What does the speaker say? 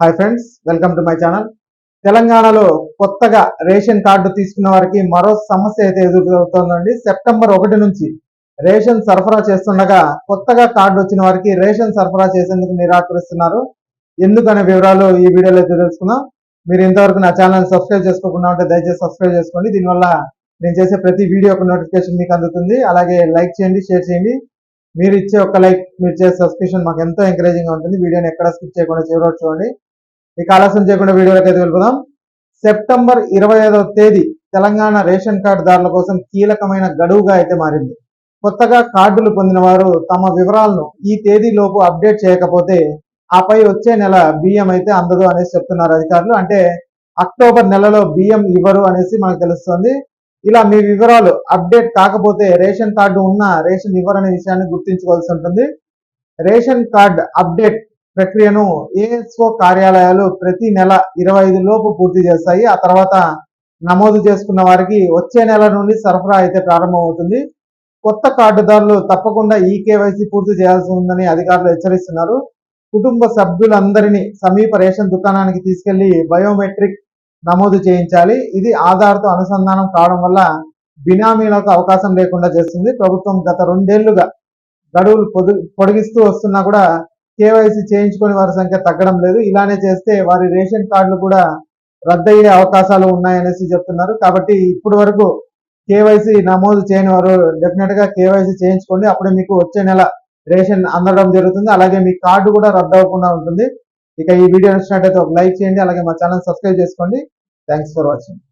Hi friends, welcome to my channel. తెలంగాణలో కొత్తగా ration card తీసుకున్న వారికి మరో సమస్య అయితే ఎదురవుతోందండి. సెప్టెంబర్ 1 నుంచి రేషన్ సరఫరా చేస్తుండగా కొత్తగా కార్డు వచ్చిన వారికి రేషన్ సరఫరా చేసేందుకు నిరాకరిస్తున్నారు. ఎందుకనే వివరాలు ఈ వీడియోలో అయితే తెలుసుకుందాం. మీరు ఇంతవరకు నా ఛానల్ సబ్స్క్రైబ్ చేసుకోకుండా ఉంటే దయచేసి సబ్స్క్రైబ్ చేసుకోండి. దీనివల్ల నేను చేసే ప్రతి వీడియో ఒక నోటిఫికేషన్ మీకు అందుతుంది. అలాగే లైక్ చేయండి, షేర్ చేయండి. మీరు ఇచ్చే ఒక లైక్, మీరు చేసే సబ్స్క్రిప్షన్ మాకు ఎంతో ఎంకరేజింగ్ గా ఉంటుంది. వీడియోని ఎక్కడ స్కిప్ చేయకుండా చివరి వరకు చూడండి. ఇక ఆలస్యం చేయకుండా వీడియోలోకి అయితే వెళ్ళిపోదాం. సెప్టెంబర్ 25వ తేదీ తెలంగాణ రేషన్ కార్డుదారుల కోసం కీలకమైన గడువుగా అయితే మారింది. కొత్తగా కార్డులు పొందిన వారు తమ వివరాలను ఈ తేదీలోపు అప్డేట్ చేయకపోతే ఆపై వచ్చే నెల బియ్యం అయితే అందదు అనేసి చెప్తున్నారు అధికారులు. అంటే అక్టోబర్ నెలలో బియ్యం ఇవ్వరు అనేసి మనకు తెలుస్తుంది. ఇలా మీ వివరాలు అప్డేట్ కాకపోతే రేషన్ కార్డు ఉన్నా రేషన్ ఇవ్వరనే విషయాన్ని గుర్తించుకోవాల్సి ఉంటుంది. రేషన్ కార్డు అప్డేట్ ప్రక్రియను ఏఎస్ఓ కార్యాలయాలు ప్రతి నెల 25 లోపు పూర్తి చేస్తాయి. ఆ తర్వాత నమోదు చేసుకున్న వారికి వచ్చే నెల నుండి సరఫరా అయితే ప్రారంభమవుతుంది. కొత్త కార్డుదారులు తప్పకుండా ఈ కేవైసీ పూర్తి చేయాల్సి ఉందని అధికారులు హెచ్చరిస్తున్నారు. కుటుంబ సభ్యులందరినీ సమీప రేషన్ దుకాణానికి తీసుకెళ్లి బయోమెట్రిక్ నమోదు చేయించాలి. ఇది ఆధార్తో అనుసంధానం కావడం వల్ల బినామీలకు అవకాశం లేకుండా చేస్తుంది. ప్రభుత్వం గత 2 ఏళ్లుగా గడువులు పొడిగిస్తూ వస్తున్నా కూడా కేవైసీ చేయించుకునే వారి సంఖ్య తగ్గడం లేదు. ఇలానే చేస్తే వారి రేషన్ కార్డులు కూడా రద్దయ్యే అవకాశాలు ఉన్నాయనేసి చెప్తున్నారు. కాబట్టి ఇప్పటి వరకు కేవైసీ నమోదు చేయని వారు డెఫినెట్ గా కేవైసీ చేయించుకోండి. అప్పుడే మీకు వచ్చే నెల రేషన్ అందడం జరుగుతుంది. అలాగే మీ కార్డు కూడా రద్దు అవ్వకుండా ఉంటుంది. ఇక ఈ వీడియో నచ్చినట్టయితే ఒక లైక్ చేయండి. అలాగే మా ఛానల్ సబ్స్క్రైబ్ చేసుకోండి. Thanks for watching.